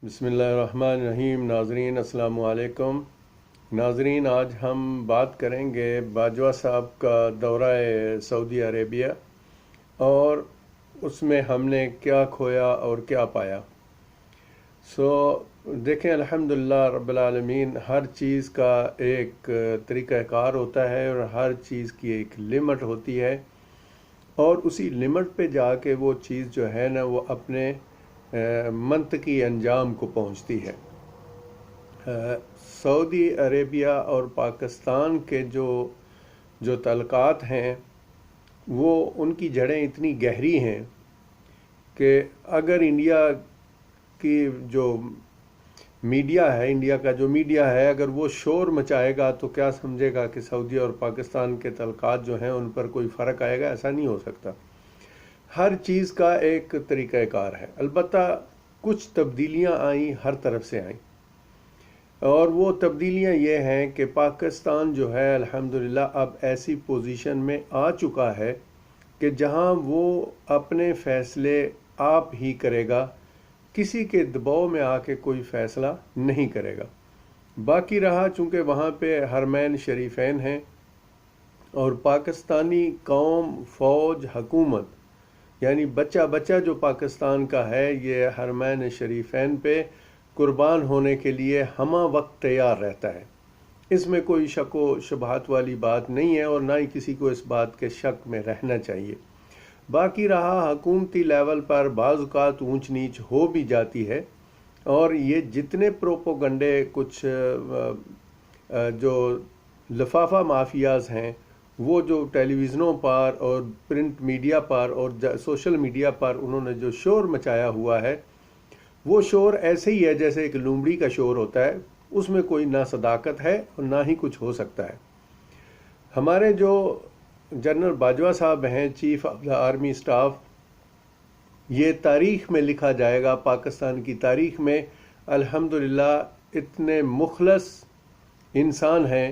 بسم اللہ الرحمن الرحیم۔ ناظرین السلام علیکم۔ ناظرین، آج ہم بات کریں گے باجوہ صاحب کا دورہ سعودی عربیہ اور اس میں ہم نے کیا کھویا اور کیا پایا۔ دیکھیں، الحمدللہ رب العالمین، ہر چیز کا ایک طریقہ کار ہوتا ہے اور ہر چیز کی ایک لمٹ ہوتی ہے، اور اسی لمٹ پہ جا کے وہ چیز جو ہے نا وہ اپنے منطقی انجام کو پہنچتی ہے۔ سعودی عربیہ اور پاکستان کے جو تعلقات ہیں وہ ان کی جڑیں اتنی گہری ہیں کہ اگر انڈیا کی جو میڈیا ہے، انڈیا کا جو میڈیا ہے، اگر وہ شور مچائے گا تو کیا سمجھے گا کہ سعودی اور پاکستان کے تعلقات جو ہیں ان پر کوئی فرق آئے گا؟ ایسا نہیں ہو سکتا۔ ہر چیز کا ایک طریقہ کار ہے، البتہ کچھ تبدیلیاں آئیں، ہر طرف سے آئیں، اور وہ تبدیلیاں یہ ہیں کہ پاکستان جو ہے الحمدللہ اب ایسی پوزیشن میں آ چکا ہے کہ جہاں وہ اپنے فیصلے آپ ہی کرے گا، کسی کے دباؤ میں آ کے کوئی فیصلہ نہیں کرے گا۔ باقی رہا چونکہ وہاں پہ حرمین شریفین ہیں اور پاکستانی قوم، فوج، حکومت، یعنی بچہ بچہ جو پاکستان کا ہے یہ حرمین شریفین پہ قربان ہونے کے لیے ہمہ وقت تیار رہتا ہے۔ اس میں کوئی شک و شبہات والی بات نہیں ہے اور نہ ہی کسی کو اس بات کے شک میں رہنا چاہیے۔ باقی رہا حکومتی لیول پر بعض اوقات اونچ نیچ ہو بھی جاتی ہے، اور یہ جتنے پروپوگنڈے کچھ جو لفافہ مافیاز ہیں وہ جو ٹیلی ویژنوں پر اور پرنٹ میڈیا پر اور سوشل میڈیا پر انہوں نے جو شور مچایا ہوا ہے، وہ شور ایسے ہی ہے جیسے ایک لومڑی کا شور ہوتا ہے، اس میں کوئی نہ صداقت ہے اور نہ ہی کچھ ہو سکتا ہے۔ ہمارے جو جنرل باجوہ صاحب ہیں، chief of the army staff, یہ تاریخ میں لکھا جائے گا، پاکستان کی تاریخ میں الحمدللہ اتنے مخلص انسان ہیں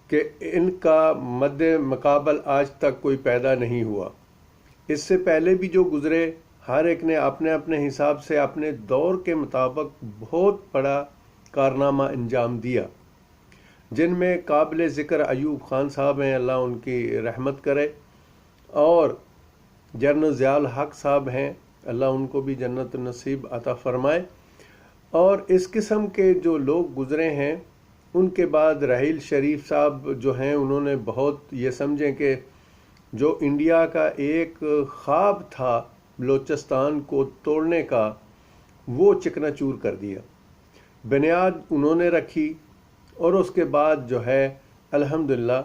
کہ ان کا مد مقابل آج تک کوئی پیدا نہیں ہوا۔ اس سے پہلے بھی جو گزرے، ہر ایک نے اپنے اپنے حساب سے اپنے دور کے مطابق بہت بڑا کارنامہ انجام دیا، جن میں قابل ذکر ایوب خان صاحب ہیں، اللہ ان کی رحمت کرے، اور جنرل ضیاء الحق صاحب ہیں، اللہ ان کو بھی جنت نصیب عطا فرمائے۔ اور اس قسم کے جو لوگ گزرے ہیں، ان کے بعد رحیل شریف صاحب جو ہیں، انہوں نے بہت، یہ سمجھیں کہ جو انڈیا کا ایک خواب تھا بلوچستان کو توڑنے کا، وہ چکنا چور کر دیا۔ بنیاد انہوں نے رکھی، اور اس کے بعد جو ہے الحمدللہ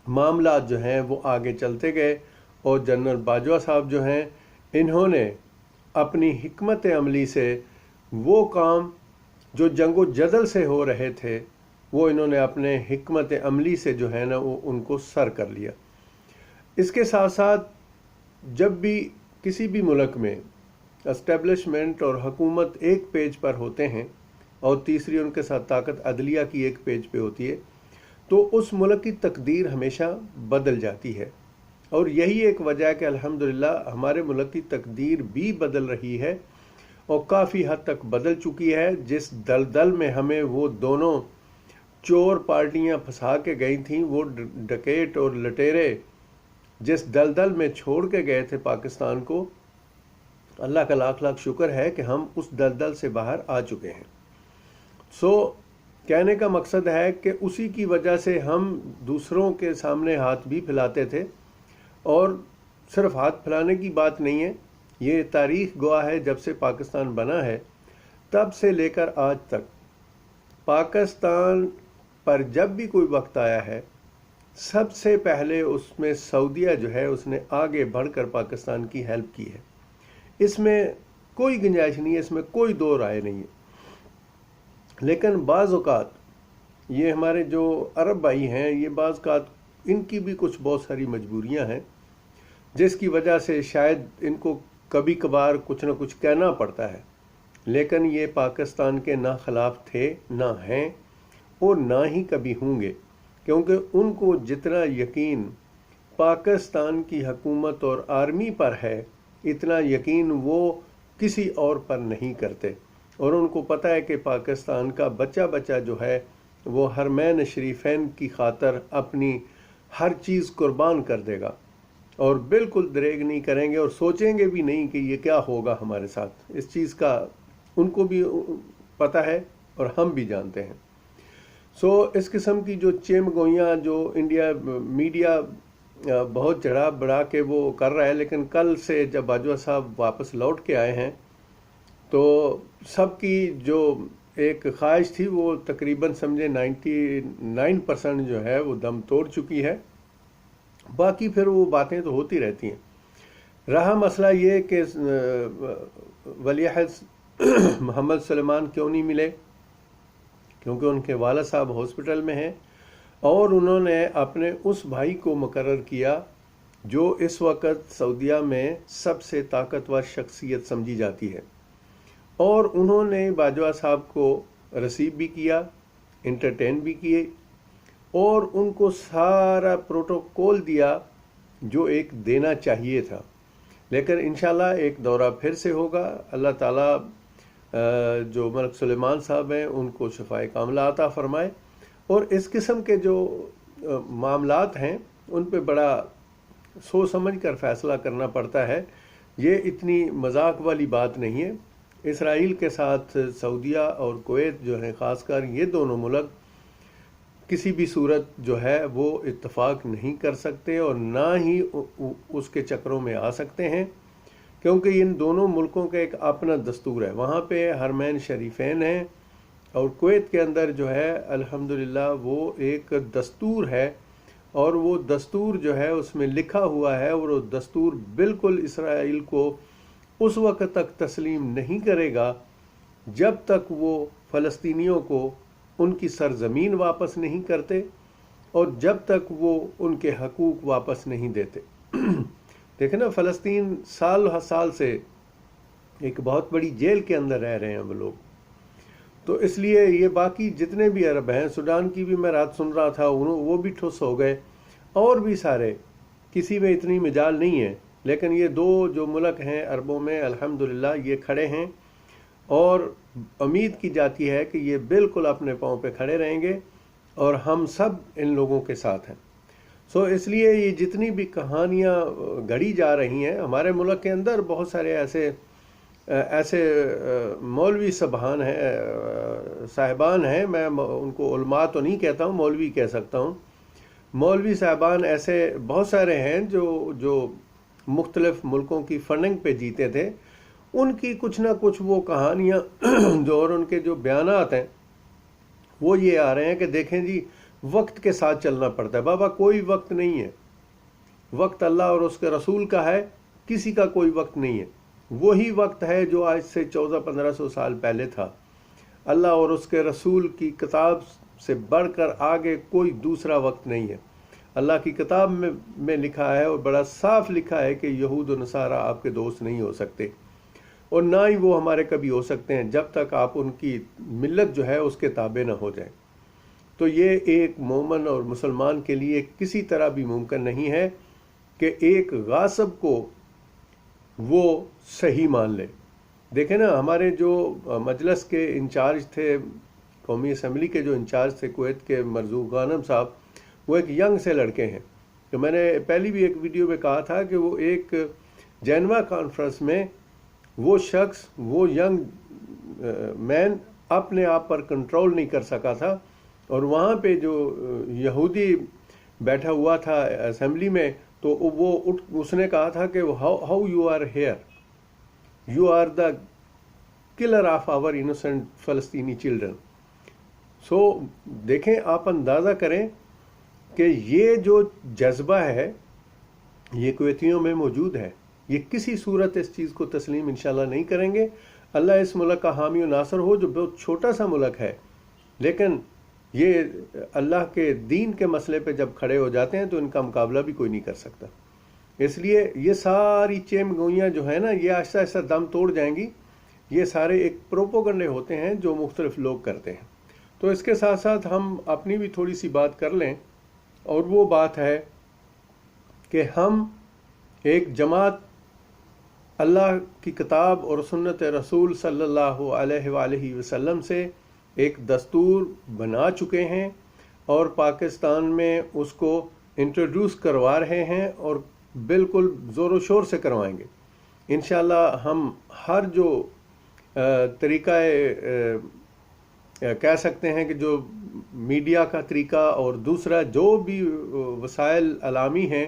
معاملات جو ہیں وہ آگے چلتے گئے، اور جنرل باجوہ صاحب جو ہیں انہوں نے اپنی حکمت عملی سے وہ کام جو جنگ و جدل سے ہو رہے تھے، وہ انہوں نے اپنے حکمت عملی سے جو ہے نا وہ ان کو سر کر لیا۔ اس کے ساتھ ساتھ جب بھی کسی بھی ملک میں اسٹیبلشمنٹ اور حکومت ایک پیج پر ہوتے ہیں اور تیسری ان کے ساتھ طاقت عدلیہ کی ایک پیج پہ ہوتی ہے، تو اس ملک کی تقدیر ہمیشہ بدل جاتی ہے، اور یہی ایک وجہ ہے کہ الحمدللہ ہمارے ملک کی تقدیر بھی بدل رہی ہے اور کافی حد تک بدل چکی ہے۔ جس دلدل میں ہمیں وہ دونوں چور پارٹیاں پھنسا کے گئی تھیں، وہ ڈکیٹ اور لٹیرے جس دلدل میں چھوڑ کے گئے تھے پاکستان کو، اللہ کا لاکھ لاکھ شکر ہے کہ ہم اس دلدل سے باہر آ چکے ہیں۔ کہنے کا مقصد ہے کہ اسی کی وجہ سے ہم دوسروں کے سامنے ہاتھ بھی پھیلاتے تھے، اور صرف ہاتھ پھیلانے کی بات نہیں ہے، یہ تاریخ گواہ ہے، جب سے پاکستان بنا ہے تب سے لے کر آج تک پاکستان پر جب بھی کوئی وقت آیا ہے، سب سے پہلے اس میں سعودیہ جو ہے اس نے آگے بڑھ کر پاکستان کی ہیلپ کی ہے۔ اس میں کوئی گنجائش نہیں ہے، اس میں کوئی دو رائے نہیں ہے۔ لیکن بعض اوقات یہ ہمارے جو عرب بھائی ہیں، یہ بعض اوقات ان کی بھی کچھ بہت ساری مجبوریاں ہیں، جس کی وجہ سے شاید ان کو کبھی کبھار کچھ نہ کچھ کہنا پڑتا ہے، لیکن یہ پاکستان کے نہ خلاف تھے، نہ ہیں، اور نہ ہی کبھی ہوں گے، کیونکہ ان کو جتنا یقین پاکستان کی حکومت اور آرمی پر ہے، اتنا یقین وہ کسی اور پر نہیں کرتے۔ اور ان کو پتہ ہے کہ پاکستان کا بچہ بچہ جو ہے وہ حرمین شریفین کی خاطر اپنی ہر چیز قربان کر دے گا، اور بالکل دریغ نہیں کریں گے اور سوچیں گے بھی نہیں کہ یہ کیا ہوگا ہمارے ساتھ۔ اس چیز کا ان کو بھی پتہ ہے اور ہم بھی جانتے ہیں۔ اس قسم کی جو چیم گوئیاں جو انڈیا میڈیا بہت چڑھا بڑھا کے وہ کر رہا ہے، لیکن کل سے جب باجوہ صاحب واپس لوٹ کے آئے ہیں تو سب کی جو ایک خواہش تھی وہ تقریباً سمجھے 99% جو ہے وہ دم توڑ چکی ہے۔ باقی پھر وہ باتیں تو ہوتی رہتی ہیں۔ رہا مسئلہ یہ کہ ولی عہد محمد سلیمان کیوں نہیں ملے، کیونکہ ان کے والد صاحب ہاسپٹل میں ہیں، اور انہوں نے اپنے اس بھائی کو مقرر کیا جو اس وقت سعودیہ میں سب سے طاقتور شخصیت سمجھی جاتی ہے، اور انہوں نے باجوہ صاحب کو رسیو بھی کیا، انٹرٹین بھی کیے، اور ان کو سارا پروٹوکول دیا جو ایک دینا چاہیے تھا۔ لیکن انشاءاللہ ایک دورہ پھر سے ہوگا۔ اللہ تعالیٰ جو ملک سلیمان صاحب ہیں ان کو شفائے کاملہ عطا فرمائے، اور اس قسم کے جو معاملات ہیں ان پہ بڑا سوچ سمجھ کر فیصلہ کرنا پڑتا ہے۔ یہ اتنی مذاق والی بات نہیں ہے۔ اسرائیل کے ساتھ سعودیہ اور کویت جو ہیں، خاص کر یہ دونوں ملک کسی بھی صورت جو ہے وہ اتفاق نہیں کر سکتے اور نہ ہی اس کے چکروں میں آ سکتے ہیں، کیونکہ ان دونوں ملکوں کا ایک اپنا دستور ہے۔ وہاں پہ حرمین شریفین ہیں، اور کویت کے اندر جو ہے الحمدللہ وہ ایک دستور ہے، اور وہ دستور جو ہے اس میں لکھا ہوا ہے، اور وہ دستور بالکل اسرائیل کو اس وقت تک تسلیم نہیں کرے گا جب تک وہ فلسطینیوں کو ان کی سرزمین واپس نہیں کرتے، اور جب تک وہ ان کے حقوق واپس نہیں دیتے۔ دیکھیں نا، فلسطین سال ہر سال سے ایک بہت بڑی جیل کے اندر رہ رہے ہیں وہ لوگ۔ تو اس لیے یہ باقی جتنے بھی عرب ہیں، سوڈان کی بھی میں رات سن رہا تھا، وہ بھی ٹھوس ہو گئے، اور بھی سارے، کسی میں اتنی مجال نہیں ہے، لیکن یہ دو جو ملک ہیں عربوں میں الحمدللہ یہ کھڑے ہیں، اور امید کی جاتی ہے کہ یہ بالکل اپنے پاؤں پہ کھڑے رہیں گے، اور ہم سب ان لوگوں کے ساتھ ہیں۔ اس لیے یہ جتنی بھی کہانیاں گھڑی جا رہی ہیں ہمارے ملک کے اندر، بہت سارے ایسے مولوی صاحبان ہیں، میں ان کو علماء تو نہیں کہتا ہوں، مولوی کہہ سکتا ہوں، مولوی صاحبان ایسے بہت سارے ہیں جو مختلف ملکوں کی فنڈنگ پہ جیتے تھے۔ ان کی کچھ نہ کچھ وہ کہانیاں جو اور ان کے جو بیانات ہیں وہ یہ آ رہے ہیں کہ دیکھیں جی، وقت کے ساتھ چلنا پڑتا ہے۔ بابا کوئی وقت نہیں ہے، وقت اللہ اور اس کے رسول کا ہے، کسی کا کوئی وقت نہیں ہے۔ وہی وقت ہے جو آج سے 1400-1500 سال پہلے تھا۔ اللہ اور اس کے رسول کی کتاب سے بڑھ کر آگے کوئی دوسرا وقت نہیں ہے۔ اللہ کی کتاب میں لکھا ہے، اور بڑا صاف لکھا ہے کہ یہود و نصارہ آپ کے دوست نہیں ہو سکتے، اور نہ ہی وہ ہمارے کبھی ہو سکتے ہیں جب تک آپ ان کی ملت جو ہے اس کے تابع نہ ہو جائیں۔ تو یہ ایک مومن اور مسلمان کے لیے کسی طرح بھی ممکن نہیں ہے کہ ایک غاصب کو وہ صحیح مان لے۔ دیکھیں نا، ہمارے جو مجلس کے انچارج تھے، قومی اسمبلی کے جو انچارج تھے کویت کے، مرزوق غانم صاحب، وہ ایک ینگ سے لڑکے ہیں۔ تو میں نے پہلی بھی ایک ویڈیو میں کہا تھا کہ وہ ایک جینوا کانفرنس میں وہ شخص، وہ ینگ مین اپنے آپ پر کنٹرول نہیں کر سکا تھا، اور وہاں پہ جو یہودی بیٹھا ہوا تھا اسمبلی میں، تو اس نے کہا تھا کہ how you are here, you are the colour of our innocent فلسطینی چلڈرن۔ دیکھیں، آپ اندازہ کریں کہ یہ جو جذبہ ہے یہ کویتیوں میں موجود ہے۔ یہ کسی صورت اس چیز کو تسلیم انشاءاللہ نہیں کریں گے۔ اللہ اس ملک کا حامی و ناصر ہو، جو بہت چھوٹا سا ملک ہے، لیکن یہ اللہ کے دین کے مسئلے پہ جب کھڑے ہو جاتے ہیں تو ان کا مقابلہ بھی کوئی نہیں کر سکتا۔ اس لیے یہ ساری چیم گوئیاں جو ہیں نا، یہ آہستہ آہستہ دم توڑ جائیں گی۔ یہ سارے ایک پروپوگنڈے ہوتے ہیں جو مختلف لوگ کرتے ہیں۔ تو اس کے ساتھ ساتھ ہم اپنی بھی تھوڑی سی بات کر لیں، اور وہ بات ہے کہ ہم ایک جماعت اللہ کی کتاب اور سنت رسول صلی اللہ علیہ وآلہ وسلم سے ایک دستور بنا چکے ہیں اور پاکستان میں اس کو انٹروڈیوس کروا رہے ہیں اور بالکل زور و شور سے کروائیں گے انشاءاللہ۔ ہم ہر جو طریقہ کہہ سکتے ہیں کہ جو میڈیا کا طریقہ اور دوسرا جو بھی وسائل اعلامی ہیں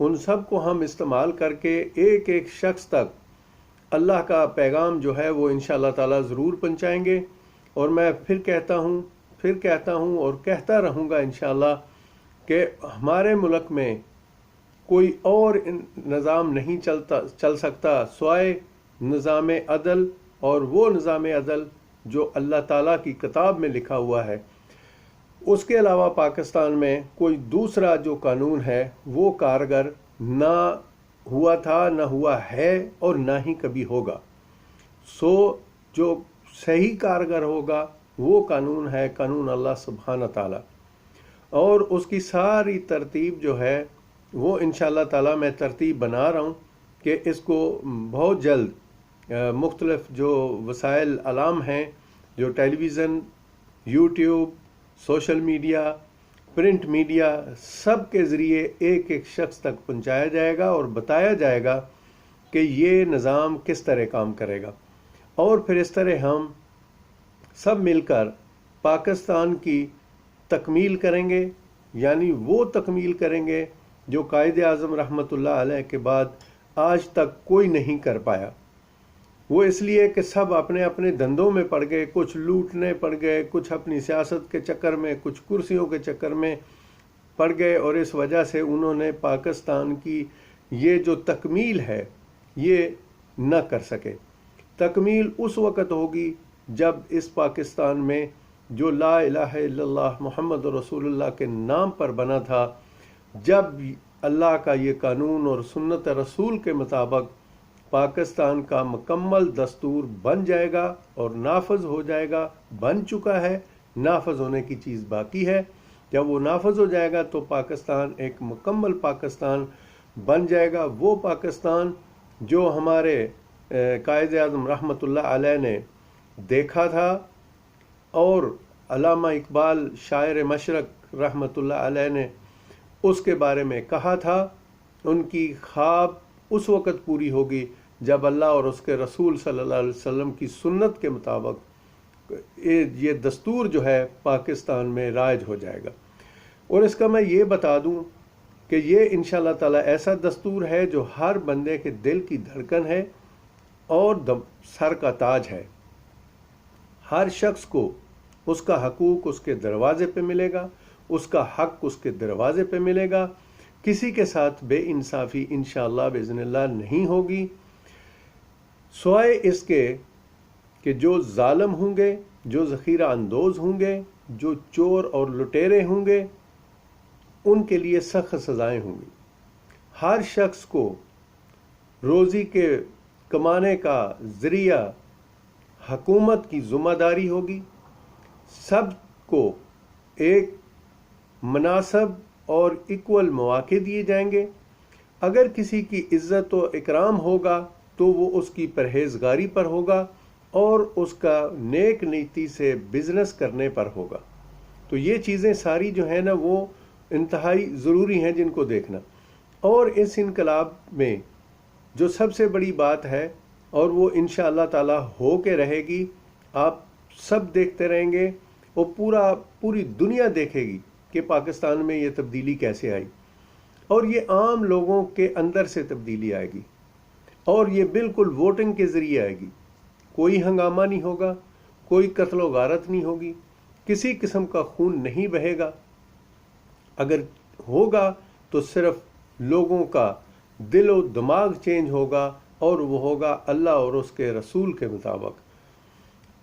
ان سب کو ہم استعمال کر کے ایک ایک شخص تک اللہ کا پیغام جو ہے وہ انشاءاللہ تعالی ضرور پہنچائیں گے۔ اور میں پھر کہتا ہوں اور کہتا رہوں گا انشاءاللہ کہ ہمارے ملک میں کوئی اور نظام نہیں چل سکتا سوائے نظام عدل، اور وہ نظام عدل جو اللہ تعالیٰ کی کتاب میں لکھا ہوا ہے۔ اس کے علاوہ پاکستان میں کوئی دوسرا جو قانون ہے وہ کارگر نہ ہوا تھا، نہ ہوا ہے اور نہ ہی کبھی ہوگا۔ جو صحیح کارگر ہوگا وہ قانون ہے قانون اللہ سبحانہ تعالیٰ، اور اس کی ساری ترتیب جو ہے وہ انشاءاللہ تعالیٰ میں ترتیب بنا رہا ہوں کہ اس کو بہت جلد مختلف جو وسائل اعلام ہیں، جو television, YouTube, social media, print media, سب کے ذریعے ایک ایک شخص تک پہنچایا جائے گا اور بتایا جائے گا کہ یہ نظام کس طرح کام کرے گا، اور پھر اس طرح ہم سب مل کر پاکستان کی تکمیل کریں گے، یعنی وہ تکمیل کریں گے جو قائد اعظم رحمۃ اللہ علیہ کے بعد آج تک کوئی نہیں کر پایا۔ وہ اس لیے کہ سب اپنے اپنے دندوں میں پڑ گئے، کچھ لوٹنے پڑ گئے، کچھ اپنی سیاست کے چکر میں، کچھ کرسیوں کے چکر میں پڑ گئے، اور اس وجہ سے انہوں نے پاکستان کی یہ جو تکمیل ہے یہ نہ کر سکے۔ تکمیل اس وقت ہوگی جب اس پاکستان میں جو لا الہ الا اللہ محمد رسول اللہ کے نام پر بنا تھا، جب اللہ کا یہ قانون اور سنت رسول کے مطابق پاکستان کا مکمل دستور بن جائے گا اور نافذ ہو جائے گا، بن چکا ہے، نافذ ہونے کی چیز باقی ہے۔ جب وہ نافذ ہو جائے گا تو پاکستان ایک مکمل پاکستان بن جائے گا، وہ پاکستان جو ہمارے قائد اعظم رحمۃ اللہ علیہ نے دیکھا تھا، اور علامہ اقبال شاعر مشرق رحمۃ اللہ علیہ نے اس کے بارے میں کہا تھا۔ ان کی خواب اس وقت پوری ہوگی جب اللہ اور اس کے رسول صلی اللہ علیہ وسلم کی سنت کے مطابق یہ دستور جو ہے پاکستان میں رائج ہو جائے گا۔ اور اس کا میں یہ بتا دوں کہ یہ انشاءاللہ تعالی ایسا دستور ہے جو ہر بندے کے دل کی دھڑکن ہے اور سر کا تاج ہے۔ ہر شخص کو اس کا حقوق اس کے دروازے پہ ملے گا، اس کا حق اس کے دروازے پہ ملے گا، کسی کے ساتھ بے انصافی انشاءاللہ باذن اللہ نہیں ہوگی، سوائے اس کے کہ جو ظالم ہوں گے، جو ذخیرہ اندوز ہوں گے، جو چور اور لٹیرے ہوں گے، ان کے لیے سخت سزائیں ہوں گی۔ ہر شخص کو روزی کے کمانے کا ذریعہ حکومت کی ذمہ داری ہوگی، سب کو ایک مناسب اور ایکول مواقع دیے جائیں گے۔ اگر کسی کی عزت و اکرام ہوگا تو وہ اس کی پرہیزگاری پر ہوگا اور اس کا نیک نیتی سے بزنس کرنے پر ہوگا۔ تو یہ چیزیں ساری جو ہیں نا وہ انتہائی ضروری ہیں جن کو دیکھنا۔ اور اس انقلاب میں جو سب سے بڑی بات ہے، اور وہ انشاءاللہ تعالی ہو کے رہے گی، آپ سب دیکھتے رہیں گے، وہ پوری دنیا دیکھے گی کہ پاکستان میں یہ تبدیلی کیسے آئی، اور یہ عام لوگوں کے اندر سے تبدیلی آئے گی، اور یہ بالکل ووٹنگ کے ذریعے آئے گی۔ کوئی ہنگامہ نہیں ہوگا، کوئی قتل و غارت نہیں ہوگی، کسی قسم کا خون نہیں بہے گا۔ اگر ہوگا تو صرف لوگوں کا دل و دماغ چینج ہوگا، اور وہ ہوگا اللہ اور اس کے رسول کے مطابق،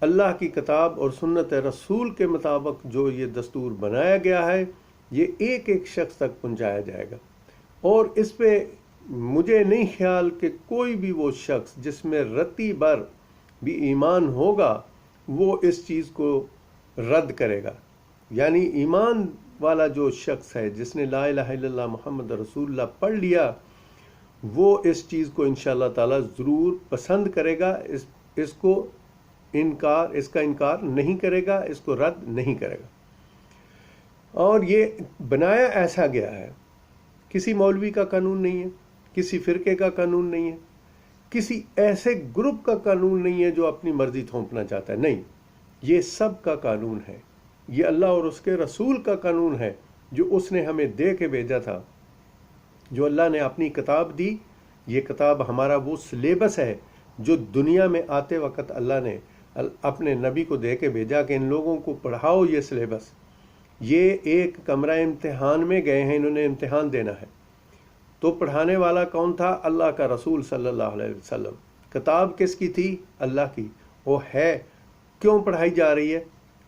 اللہ کی کتاب اور سنت رسول کے مطابق جو یہ دستور بنایا گیا ہے، یہ ایک ایک شخص تک پہنچایا جائے گا۔ اور اس پہ مجھے نہیں خیال کہ کوئی بھی وہ شخص جس میں رتی بھر بھی ایمان ہوگا وہ اس چیز کو رد کرے گا۔ یعنی ایمان والا جو شخص ہے جس نے لا الہ الا اللہ محمد رسول اللہ پڑھ لیا، وہ اس چیز کو انشاءاللہ تعالی ضرور پسند کرے گا، اس کا انکار نہیں کرے گا، اس کو رد نہیں کرے گا۔ اور یہ بنایا ایسا گیا ہے، کسی مولوی کا قانون نہیں ہے، کسی فرقے کا قانون نہیں ہے، کسی ایسے گروپ کا قانون نہیں ہے جو اپنی مرضی تھوپنا چاہتا ہے، نہیں، یہ سب کا قانون ہے، یہ اللہ اور اس کے رسول کا قانون ہے جو اس نے ہمیں دے کے بھیجا تھا، جو اللہ نے اپنی کتاب دی۔ یہ کتاب ہمارا وہ سلیبس ہے جو دنیا میں آتے وقت اللہ نے اپنے نبی کو دے کے بھیجا کہ ان لوگوں کو پڑھاؤ یہ سلیبس۔ یہ ایک کمرہ امتحان میں گئے ہیں، انہوں نے امتحان دینا ہے، تو پڑھانے والا کون تھا؟ اللہ کا رسول صلی اللہ علیہ وسلم۔ کتاب کس کی تھی؟ اللہ کی۔ وہ ہے کیوں پڑھائی جا رہی ہے؟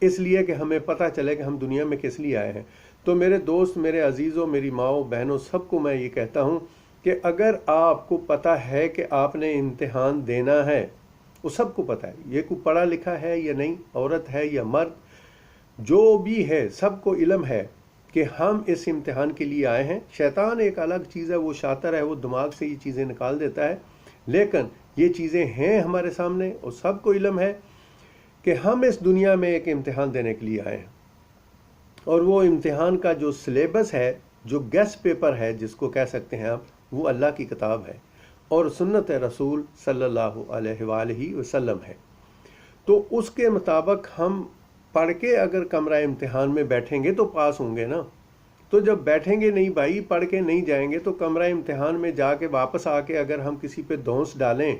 اس لیے کہ ہمیں پتہ چلے کہ ہم دنیا میں کس لیے آئے ہیں۔ تو میرے دوست، میرے عزیزوں، میری ماؤں بہنوں، سب کو میں یہ کہتا ہوں کہ اگر آپ کو پتہ ہے کہ آپ نے امتحان دینا ہے، وہ سب کو پتہ ہے، یہ کوئی پڑھا لکھا ہے یا نہیں، عورت ہے یا مرد، جو بھی ہے، سب کو علم ہے کہ ہم اس امتحان کے لیے آئے ہیں۔ شیطان ایک الگ چیز ہے، وہ شاطر ہے، وہ دماغ سے یہ چیزیں نکال دیتا ہے، لیکن یہ چیزیں ہیں ہمارے سامنے، اور سب کو علم ہے کہ ہم اس دنیا میں ایک امتحان دینے کے لیے آئے ہیں۔ اور وہ امتحان کا جو سلیبس ہے، جو گیس پیپر ہے جس کو کہہ سکتے ہیں آپ، وہ اللہ کی کتاب ہے اور سنت رسول صلی اللہ علیہ وآلہ وسلم ہے۔ تو اس کے مطابق ہم پڑھ کے اگر کمرہ امتحان میں بیٹھیں گے تو پاس ہوں گے نا۔ تو جب بیٹھیں گے نہیں بھائی، پڑھ کے نہیں جائیں گے، تو کمرہ امتحان میں جا کے واپس آ کے اگر ہم کسی پہ دھونس ڈالیں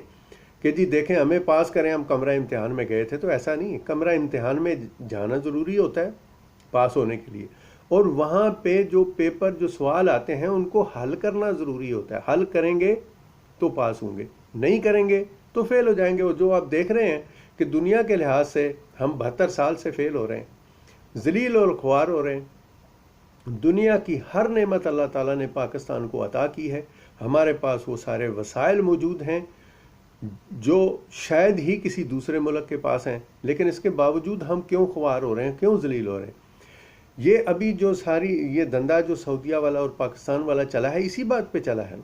کہ جی دیکھیں ہمیں پاس کریں، ہم کمرہ امتحان میں گئے تھے، تو ایسا نہیں ہے۔ کمرہ امتحان میں جانا ضروری ہوتا ہے پاس ہونے کے لیے، اور وہاں پہ جو پیپر، جو سوال آتے ہیں ان کو حل کرنا ضروری ہوتا ہے۔ حل کریں گے تو پاس ہوں گے، نہیں کریں گے تو فیل ہو جائیں گے۔ اور جو آپ دیکھ رہے ہیں کہ دنیا کے لحاظ سے ہم 72 سال سے فیل ہو رہے ہیں، ذلیل اور خوار ہو رہے ہیں۔ دنیا کی ہر نعمت اللہ تعالیٰ نے پاکستان کو عطا کی ہے، ہمارے پاس وہ سارے وسائل موجود ہیں جو شاید ہی کسی دوسرے ملک کے پاس ہیں، لیکن اس کے باوجود ہم کیوں خوار ہو رہے ہیں، کیوں ذلیل ہو رہے ہیں؟ یہ ابھی جو ساری یہ دندہ جو سعودیہ والا اور پاکستان والا چلا ہے، اسی بات پہ چلا ہے۔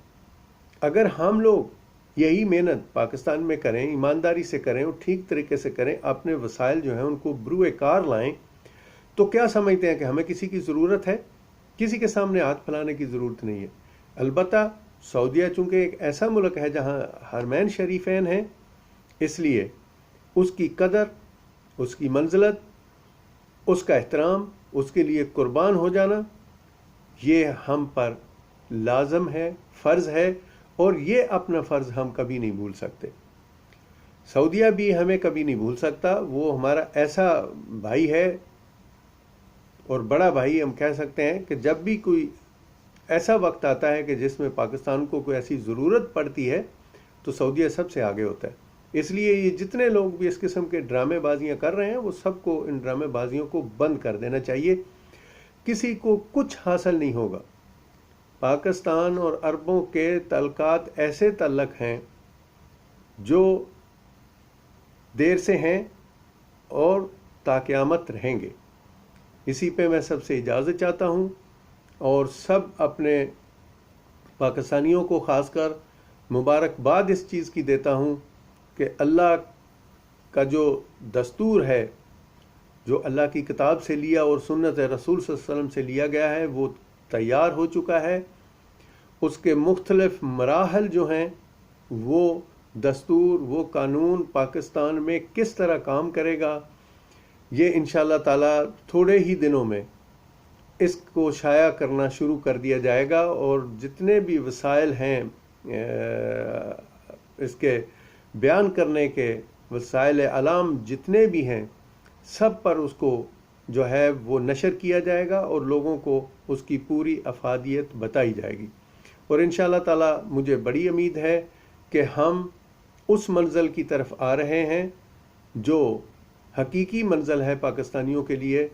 اگر ہم لوگ یہی محنت پاکستان میں کریں، ایمانداری سے کریں اور ٹھیک طریقے سے کریں، اپنے وسائل جو ہیں ان کو بروئے کار لائیں، تو کیا سمجھتے ہیں کہ ہمیں کسی کی ضرورت ہے؟ کسی کے سامنے ہاتھ پھیلانے کی ضرورت نہیں ہے۔ البتہ سعودیہ چونکہ ایک ایسا ملک ہے جہاں حرمین شریفین ہیں، اس لیے اس کی قدر، اس کی منزلت، اس کا احترام، اس کے لیے قربان ہو جانا، یہ ہم پر لازم ہے، فرض ہے، اور یہ اپنا فرض ہم کبھی نہیں بھول سکتے۔ سعودیہ بھی ہمیں کبھی نہیں بھول سکتا، وہ ہمارا ایسا بھائی ہے اور بڑا بھائی ہم کہہ سکتے ہیں کہ جب بھی کوئی ایسا وقت آتا ہے کہ جس میں پاکستان کو کوئی ایسی ضرورت پڑتی ہے تو سعودیہ سب سے آگے ہوتا ہے۔ اس لیے یہ جتنے لوگ بھی اس قسم کے ڈرامے بازیاں کر رہے ہیں، وہ سب کو ان ڈرامے بازیوں کو بند کر دینا چاہیے۔ کسی کو کچھ حاصل نہیں ہوگا۔ پاکستان اور عربوں کے تعلقات ایسے تعلق ہیں جو دیر سے ہیں اور تا قیامت رہیں گے۔ اسی پہ میں سب سے اجازت چاہتا ہوں، اور سب اپنے پاکستانیوں کو خاص کر مبارکباد اس چیز کی دیتا ہوں کہ اللہ کا جو دستور ہے، جو اللہ کی کتاب سے لیا اور سنت رسول صلی اللہ علیہ وسلم سے لیا گیا ہے، وہ تیار ہو چکا ہے۔ اس کے مختلف مراحل جو ہیں، وہ دستور، وہ قانون پاکستان میں کس طرح کام کرے گا، یہ انشاءاللہ تعالی تھوڑے ہی دنوں میں اس کو شائع کرنا شروع کر دیا جائے گا، اور جتنے بھی وسائل ہیں اس کے بیان کرنے کے، وسائل اعلام جتنے بھی ہیں، سب پر اس کو جو ہے وہ نشر کیا جائے گا اور لوگوں کو اس کی پوری افادیت بتائی جائے گی۔ اور انشاءاللہ تعالی مجھے بڑی امید ہے کہ ہم اس منزل کی طرف آ رہے ہیں جو حقیقی منزل ہے پاکستانیوں کے لیے،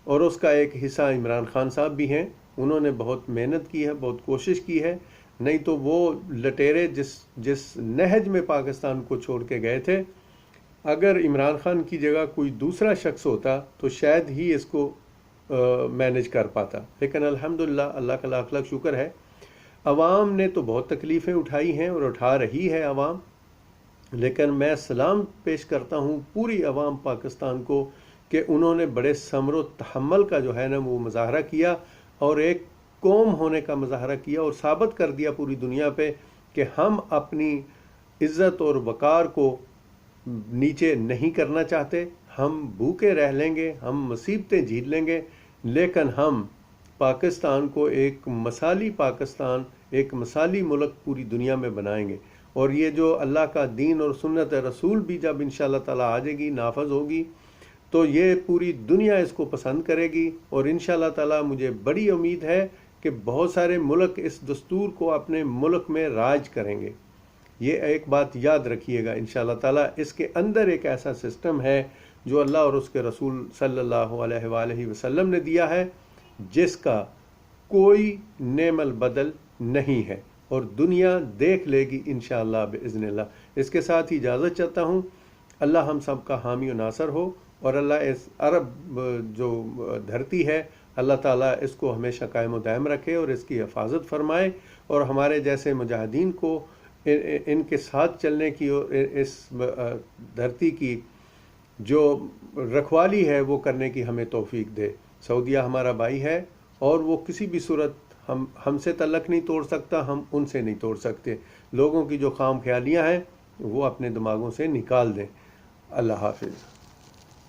اور اس کا ایک حصہ عمران خان صاحب بھی ہیں۔ انہوں نے بہت محنت کی ہے، بہت کوشش کی ہے، نہیں تو وہ لٹیرے جس نہج میں پاکستان کو چھوڑ کے گئے تھے، اگر عمران خان کی جگہ کوئی دوسرا شخص ہوتا تو شاید ہی اس کو مینج کر پاتا۔ لیکن الحمدللہ اللہ کا لاکھ لاکھ شکر ہے، عوام نے تو بہت تکلیفیں اٹھائی ہیں اور اٹھا رہی ہے عوام، لیکن میں سلام پیش کرتا ہوں پوری عوام پاکستان کو کہ انہوں نے بڑے صبر و تحمل کا جو ہے نا وہ مظاہرہ کیا، اور ایک قوم ہونے کا مظاہرہ کیا، اور ثابت کر دیا پوری دنیا پہ کہ ہم اپنی عزت اور وقار کو نیچے نہیں کرنا چاہتے۔ ہم بھوکے رہ لیں گے، ہم مصیبتیں جھیل لیں گے، لیکن ہم پاکستان کو ایک مثالی پاکستان، ایک مثالی ملک پوری دنیا میں بنائیں گے۔ اور یہ جو اللہ کا دین اور سنت رسول بھی جب انشاءاللہ تعالیٰ آ جائے گی، نافذ ہوگی، تو یہ پوری دنیا اس کو پسند کرے گی، اور انشاءاللہ تعالیٰ مجھے بڑی امید ہے کہ بہت سارے ملک اس دستور کو اپنے ملک میں راج کریں گے۔ یہ ایک بات یاد رکھیے گا انشاءاللہ تعالیٰ، اس کے اندر ایک ایسا سسٹم ہے جو اللہ اور اس کے رسول صلی اللہ علیہ وآلہ وسلم نے دیا ہے، جس کا کوئی نعم البدل نہیں ہے، اور دنیا دیکھ لے گی انشاءاللہ باذن اللہ۔ اس کے ساتھ ہی اجازت چاہتا ہوں۔ اللہ ہم سب کا حامی و ناصر ہو، اور اللہ اس عرب جو دھرتی ہے، اللہ تعالیٰ اس کو ہمیشہ قائم و دائم رکھے اور اس کی حفاظت فرمائے، اور ہمارے جیسے مجاہدین کو ان کے ساتھ چلنے کی اور اس دھرتی کی جو رکھوالی ہے وہ کرنے کی ہمیں توفیق دے۔ سعودیہ ہمارا بھائی ہے، اور وہ کسی بھی صورت ہم سے تعلق نہیں توڑ سکتا، ہم ان سے نہیں توڑ سکتے۔ لوگوں کی جو خام خیالیاں ہیں وہ اپنے دماغوں سے نکال دیں۔ اللہ حافظ۔